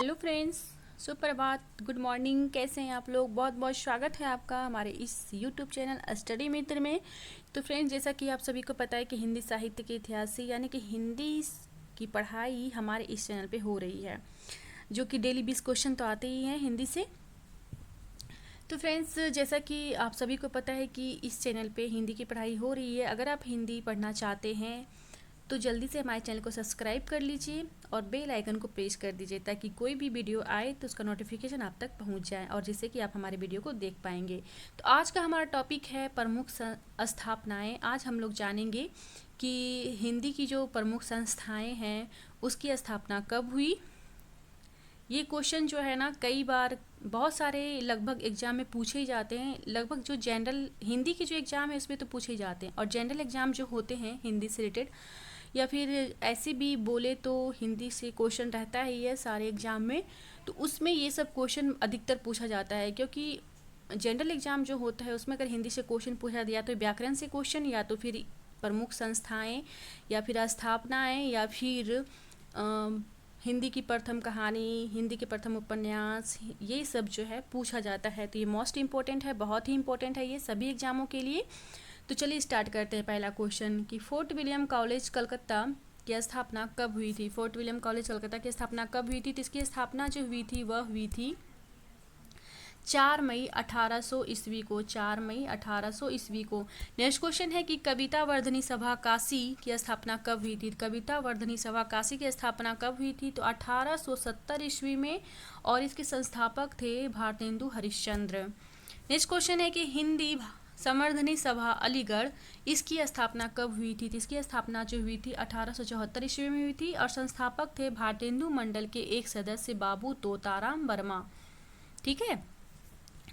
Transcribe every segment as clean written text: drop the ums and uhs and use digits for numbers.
Hello friends, सुप्रभात, good morning. कैसे हैं आप लोग? बहुत बहुत स्वागत है आपका हमारे इस यूट्यूब चैनल स्टडी मित्र में। तो फ्रेंड्स, जैसा कि आप सभी को पता है कि हिंदी साहित्य के इतिहास से यानी कि हिंदी की पढ़ाई हमारे इस चैनल पे हो रही है, जो कि डेली 20 क्वेश्चन तो आते ही हैं हिंदी से। तो फ्रेंड्स, जैसा कि आप सभी को पता है कि इस चैनल पे हिंदी की पढ़ाई हो रही है। अगर आप हिंदी पढ़ना चाहते हैं तो जल्दी से हमारे चैनल को सब्सक्राइब कर लीजिए और बेल आइकन को प्रेस कर दीजिए, ताकि कोई भी वीडियो आए तो उसका नोटिफिकेशन आप तक पहुंच जाए और जिससे कि आप हमारे वीडियो को देख पाएंगे। तो आज का हमारा टॉपिक है प्रमुख स्थापनाएं। आज हम लोग जानेंगे कि हिंदी की जो प्रमुख संस्थाएं हैं उसकी स्थापना कब हुई। ये क्वेश्चन जो है ना, कई बार बहुत सारे लगभग एग्जाम में पूछे ही जाते हैं। लगभग जो जनरल हिंदी की जो एग्ज़ाम है उसमें तो पूछे ही जाते हैं, और जनरल एग्ज़ाम जो होते हैं हिंदी से रिलेटेड या फिर ऐसे भी बोले तो हिंदी से क्वेश्चन रहता ही है सारे एग्ज़ाम में। तो उसमें ये सब क्वेश्चन अधिकतर पूछा जाता है, क्योंकि जनरल एग्ज़ाम जो होता है उसमें अगर हिंदी से क्वेश्चन पूछा दिया तो व्याकरण से क्वेश्चन, या तो फिर प्रमुख संस्थाएं, या फिर स्थापनाएं, या फिर हिंदी की प्रथम कहानी, हिंदी के प्रथम उपन्यास, ये सब जो है पूछा जाता है। तो ये मोस्ट इम्पोर्टेंट है, बहुत ही इम्पोर्टेंट है ये सभी एग्जामों के लिए। तो चलिए स्टार्ट करते हैं पहला क्वेश्चन कि फोर्ट विलियम कॉलेज कलकत्ता की स्थापना कब हुई थी। फोर्ट विलियम कॉलेज कलकत्ता की स्थापना कब हुई थी? तो इसकी स्थापना जो हुई थी वह हुई थी 4 मई 1800 ईस्वी को। 4 मई 1800 ईस्वी को। नेक्स्ट क्वेश्चन है कि कविता वर्धनी सभा काशी की स्थापना कब हुई थी। कविता वर्धनी सभा काशी की स्थापना कब हुई थी? तो 1870 ईस्वी में, और इसके संस्थापक थे भारतेंदु हरिश्चंद्र। नेक्स्ट क्वेश्चन है कि हिंदी संवर्धनी सभा अलीगढ़, इसकी स्थापना कब हुई थी? इसकी स्थापना जो हुई थी 1874 ईस्वी में हुई थी, और संस्थापक थे भारतेंदु मंडल के एक सदस्य बाबू तोताराम वर्मा। ठीक है।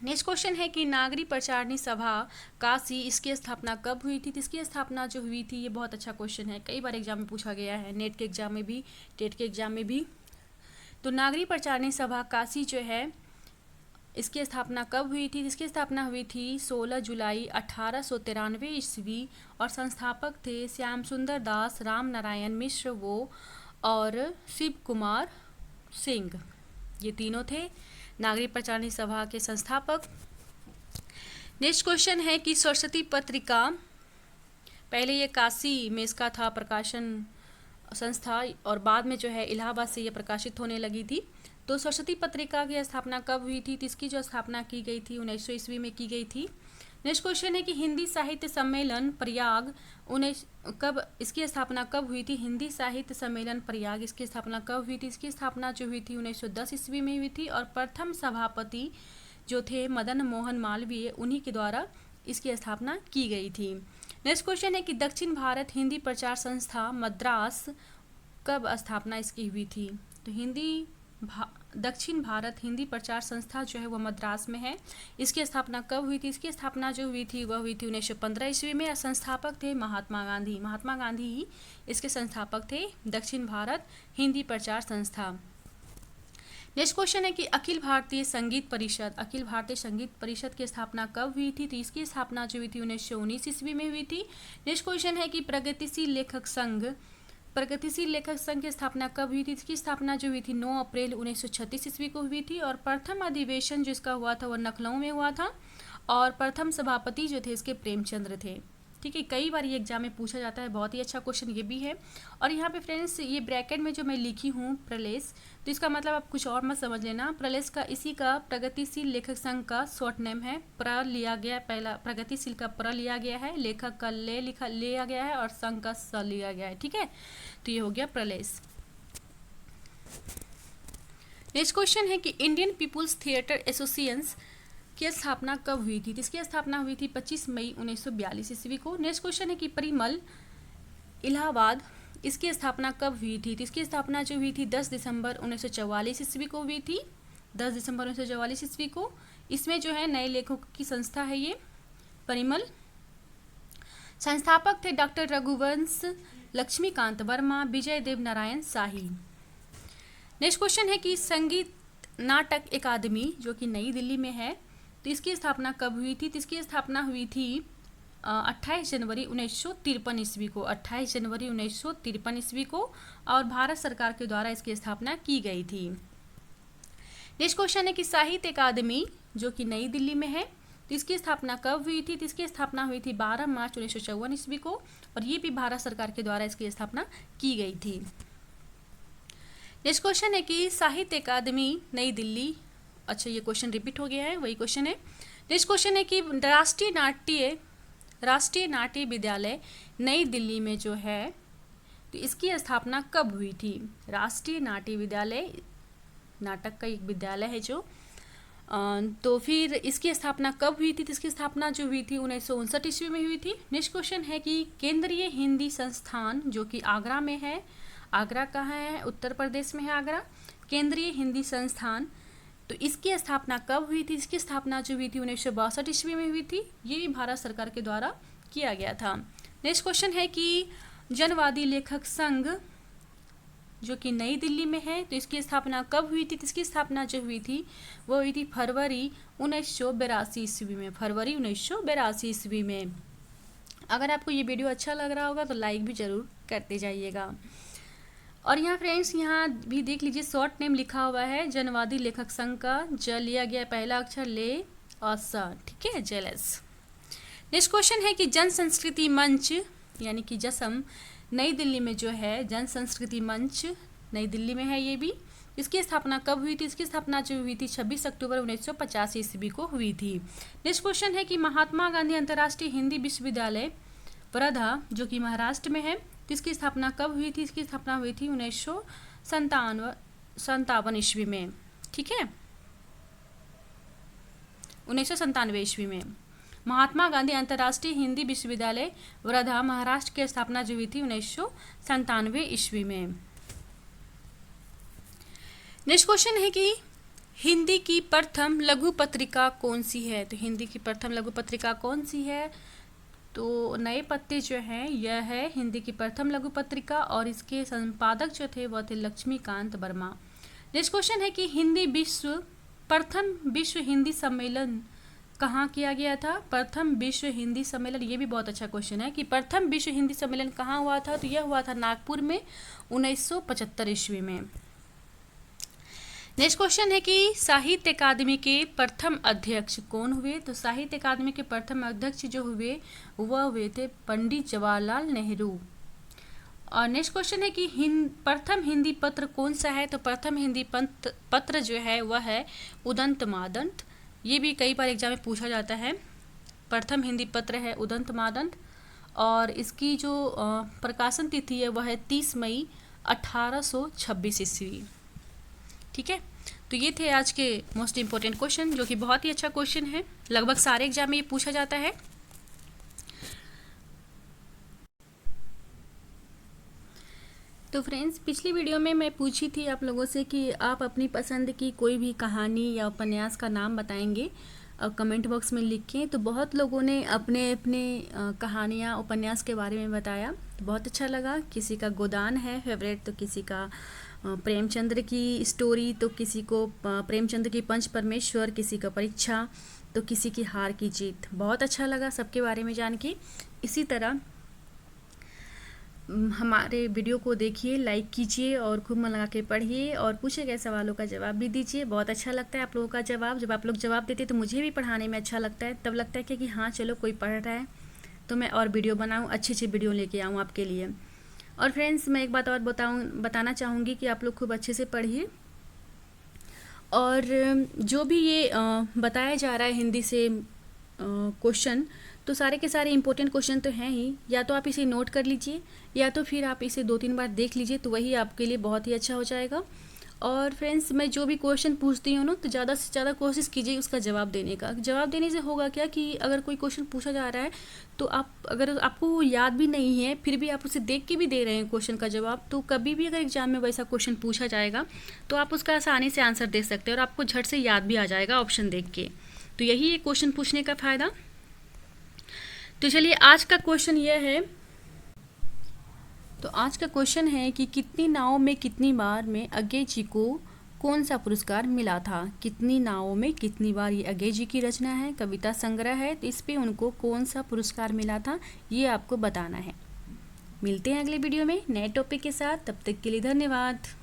नेक्स्ट क्वेश्चन है कि नागरी प्रचारणी सभा काशी, इसकी स्थापना कब हुई थी? इसकी स्थापना जो हुई थी, ये बहुत अच्छा क्वेश्चन है, कई बार एग्जाम में पूछा गया है, नेट के एग्जाम में भी, टेट के एग्जाम में भी। तो नागरी प्रचारणी सभा काशी जो है, इसकी स्थापना कब हुई थी? इसकी स्थापना हुई थी 16 जुलाई 1893 ईस्वी, और संस्थापक थे श्याम सुंदर दास, राम नारायण मिश्र वो और शिव कुमार सिंह। ये तीनों थे नागरी प्रचारणी सभा के संस्थापक। नेक्स्ट क्वेश्चन है कि सरस्वती पत्रिका, पहले ये काशी में इसका था प्रकाशन संस्था, और बाद में जो है इलाहाबाद से ये प्रकाशित होने लगी थी। तो सरस्वती पत्रिका की स्थापना कब हुई थी? तो इसकी जो स्थापना की गई थी 1900 ईस्वी में की गई थी। नेक्स्ट क्वेश्चन है कि हिंदी साहित्य सम्मेलन प्रयाग कब, इसकी स्थापना कब हुई थी? हिंदी साहित्य सम्मेलन प्रयाग, इसकी स्थापना कब हुई थी? इसकी स्थापना जो हुई थी 1910 ईस्वी में हुई थी, और प्रथम सभापति जो थे मदन मोहन मालवीय, उन्हीं के द्वारा इसकी स्थापना की गई थी। नेक्स्ट क्वेश्चन है कि दक्षिण भारत हिंदी प्रचार संस्था मद्रास, कब स्थापना इसकी हुई थी? तो दक्षिण भारत हिंदी प्रचार संस्था जो है वह मद्रास में है। इसकी स्थापना कब हुई थी? इसकी स्थापना जो हुई थी वह हुई थी 1915 ईस्वी में, और संस्थापक थे महात्मा गांधी। महात्मा गांधी ही इसके संस्थापक थे, दक्षिण भारत हिंदी प्रचार संस्था। नेक्स्ट क्वेश्चन है कि अखिल भारतीय संगीत परिषद, अखिल भारतीय संगीत परिषद की स्थापना कब हुई थी? तो इसकी स्थापना जो हुई थी 1919 ईस्वी में हुई थी। नेक्स्ट क्वेश्चन है कि प्रगतिशील लेखक संघ, प्रगतिशील लेखक संघ की स्थापना कब हुई थी? इसकी स्थापना जो हुई थी 9 अप्रैल 1936 ईस्वी को हुई थी, और प्रथम अधिवेशन जिसका हुआ था वह लखनऊ में हुआ था, और प्रथम सभापति जो थे इसके प्रेमचंद्र थे। ठीक है, कई बार ये एग्जाम में पूछा जाता है, बहुत ही अच्छा क्वेश्चन ये भी है। और यहाँ पे फ्रेंड्स, ये ब्रैकेट में जो मैं लिखी हूँ प्रलेस, तो इसका मतलब आप कुछ और मत समझ लेना। प्रलेस का, इसी का प्रगतिशील लेखक संघ का शॉर्ट नेम है। प्र लिया गया, पहला प्रगतिशील का प्र लिया गया है, लेखक का ले लिया गया है, और संघ का स लिया गया है। ठीक है, तो ये हो गया प्रलेस। नेक्स्ट क्वेश्चन है कि इंडियन पीपुल्स थिएटर एसोसिएशन की स्थापना कब हुई थी? इसकी स्थापना हुई थी 25 मई 1942 ईस्वी को। नेक्स्ट क्वेश्चन है कि परिमल इलाहाबाद, इसकी स्थापना कब हुई थी? इसकी स्थापना जो हुई थी 10 दिसंबर 1944 ईस्वी को हुई थी, 10 दिसंबर 1944 ईस्वी को। इसमें जो है नए लेखकों की संस्था है ये परिमल। संस्थापक थे डॉक्टर रघुवंश, लक्ष्मीकांत वर्मा, विजय देव नारायण शाही। नेक्स्ट क्वेश्चन है कि संगीत नाटक अकादमी जो कि नई दिल्ली में है, तो इसकी स्थापना कब हुई थी? तो इसकी स्थापना हुई थी 28 जनवरी 1953 ईस्वी को, 28 जनवरी 1953 ईस्वी को, और भारत सरकार के द्वारा इसकी स्थापना की गई थी। नेक्स्ट क्वेश्चन है कि साहित्य अकादमी जो कि नई दिल्ली में है, तो इसकी स्थापना कब हुई थी? तो इसकी स्थापना हुई थी 12 मार्च 1954 ईस्वी को, और ये भी भारत सरकार के द्वारा इसकी स्थापना की गई थी। नेक्स्ट क्वेश्चन है कि साहित्य अकादमी नई दिल्ली, अच्छा ये क्वेश्चन रिपीट हो गया है, वही क्वेश्चन है। नेक्स्ट क्वेश्चन है कि राष्ट्रीय नाट्य विद्यालय नई दिल्ली में जो है, तो इसकी स्थापना कब हुई थी? राष्ट्रीय नाट्य विद्यालय नाटक का एक विद्यालय है जो, तो फिर इसकी स्थापना कब हुई थी? तो इसकी स्थापना जो हुई थी 1959 ईस्वी में हुई थी। नेक्स्ट क्वेश्चन है कि केंद्रीय हिंदी संस्थान जो कि आगरा में है, आगरा कहाँ है? उत्तर प्रदेश में है आगरा। केंद्रीय हिंदी संस्थान, तो इसकी स्थापना कब हुई थी? इसकी स्थापना जो हुई थी 1962 ईस्वी में हुई थी। ये भी भारत सरकार के द्वारा किया गया था। नेक्स्ट क्वेश्चन है कि जनवादी लेखक संघ जो कि नई दिल्ली में है, तो इसकी स्थापना कब हुई थी? तो इसकी स्थापना जो हुई थी वो हुई थी फरवरी 1982 ईस्वी में, फरवरी 1982 ईस्वी में। अगर आपको ये वीडियो अच्छा लग रहा होगा तो लाइक भी ज़रूर करते जाइएगा। और यहाँ फ्रेंड्स यहाँ भी देख लीजिए, शॉर्ट नेम लिखा हुआ है जनवादी लेखक संघ का, ज लिया गया पहला अक्षर ले और स, ठीक है, जेलस। नेक्स्ट क्वेश्चन है कि जन संस्कृति मंच यानी कि जसम नई दिल्ली में जो है, जन संस्कृति मंच नई दिल्ली में है, ये भी इसकी स्थापना कब हुई थी? इसकी स्थापना जो हुई थी 26 अक्टूबर 1950 ईस्वी को हुई थी। नेक्स्ट क्वेश्चन है कि महात्मा गांधी अंतर्राष्ट्रीय हिंदी विश्वविद्यालय वर्धा जो कि महाराष्ट्र में है, तो इसकी स्थापना कब हुई थी? इसकी स्थापना हुई थी 1957 ईस्वी में, ठीक है, 1997 ईस्वी में। महात्मा गांधी अंतर्राष्ट्रीय हिंदी विश्वविद्यालय वर्धा महाराष्ट्र की स्थापना जो हुई थी 1997 ईस्वी में। नेक्स्ट क्वेश्चन है कि हिंदी की प्रथम लघु पत्रिका कौन सी है? तो हिंदी की प्रथम लघु पत्रिका कौन सी है? तो नए पत्ते जो हैं यह है हिंदी की प्रथम लघु पत्रिका, और इसके संपादक जो थे वह थे लक्ष्मीकांत वर्मा। नेक्स्ट क्वेश्चन है कि प्रथम विश्व हिंदी सम्मेलन कहाँ किया गया था? प्रथम विश्व हिंदी सम्मेलन, ये भी बहुत अच्छा क्वेश्चन है कि प्रथम विश्व हिंदी सम्मेलन कहाँ हुआ था? तो यह हुआ था नागपुर में 1975 ईस्वी में। नेक्स्ट क्वेश्चन है कि साहित्य अकादमी के प्रथम अध्यक्ष कौन हुए? तो साहित्य अकादमी के प्रथम अध्यक्ष जो हुए वह हुए थे पंडित जवाहरलाल नेहरू। और नेक्स्ट क्वेश्चन है कि प्रथम हिंदी पत्र कौन सा है? तो प्रथम हिंदी पत्र जो है वह है उदंत मादंत। ये भी कई बार एग्जाम में पूछा जाता है। प्रथम हिंदी पत्र है उदंत मादंत, और इसकी जो प्रकाशन तिथि है वह है 30 मई 1826 ईस्वी, ठीक है। तो ये थे आज के मोस्ट इम्पोर्टेंट क्वेश्चन, जो कि बहुत ही अच्छा क्वेश्चन है, लगभग सारे एग्जाम में ये पूछा जाता है। तो फ्रेंड्स, पिछली वीडियो में मैं पूछी थी आप लोगों से कि आप अपनी पसंद की कोई भी कहानी या उपन्यास का नाम बताएंगे और कमेंट बॉक्स में लिखें। तो बहुत लोगों ने अपने अपने कहानियाँ उपन्यास के बारे में बताया, तो बहुत अच्छा लगा। किसी का गोदान है फेवरेट, तो किसी का प्रेमचंद्र की स्टोरी, तो किसी को प्रेमचंद्र की पंच परमेश्वर, किसी का परीक्षा, तो किसी की हार की जीत। बहुत अच्छा लगा सबके बारे में जान के। इसी तरह हमारे वीडियो को देखिए, लाइक कीजिए और खूब मन लगा के पढ़िए और पूछे गए सवालों का जवाब भी दीजिए। बहुत अच्छा लगता है आप लोगों का जवाब। जब आप लोग जवाब देते हैं तो मुझे भी पढ़ाने में अच्छा लगता है। तब लगता है कि हाँ चलो कोई पढ़ रहा है तो मैं और वीडियो बनाऊँ, अच्छी अच्छी वीडियो लेके आऊँ आपके लिए। और फ्रेंड्स, मैं एक बात और बताना चाहूँगी कि आप लोग खूब अच्छे से पढ़िए, और जो भी ये बताया जा रहा है हिंदी से क्वेश्चन, तो सारे के सारे इंपॉर्टेंट क्वेश्चन तो हैं ही। या तो आप इसे नोट कर लीजिए या तो फिर आप इसे 2-3 बार देख लीजिए, तो वही आपके लिए बहुत ही अच्छा हो जाएगा। और फ्रेंड्स, मैं जो भी क्वेश्चन पूछती हूँ ना, तो ज़्यादा से ज़्यादा कोशिश कीजिए उसका जवाब देने का। जवाब देने से होगा क्या कि अगर कोई क्वेश्चन पूछा जा रहा है तो अगर आपको वो याद भी नहीं है, फिर भी आप उसे देख के भी दे रहे हैं क्वेश्चन का जवाब, तो कभी भी अगर एग्जाम में वैसा क्वेश्चन पूछा जाएगा तो आप उसका आसानी से आंसर दे सकते हैं और आपको झट से याद भी आ जाएगा ऑप्शन देख के। तो यही है क्वेश्चन पूछने का फ़ायदा। तो चलिए, आज का क्वेश्चन यह है, तो आज का क्वेश्चन है कि कितनी नावों में कितनी बार में अज्ञे जी को कौन सा पुरस्कार मिला था? कितनी नावों में कितनी बार, ये अज्ञे जी की रचना है, कविता संग्रह है, तो इस पे उनको कौन सा पुरस्कार मिला था ये आपको बताना है। मिलते हैं अगले वीडियो में नए टॉपिक के साथ, तब तक के लिए धन्यवाद।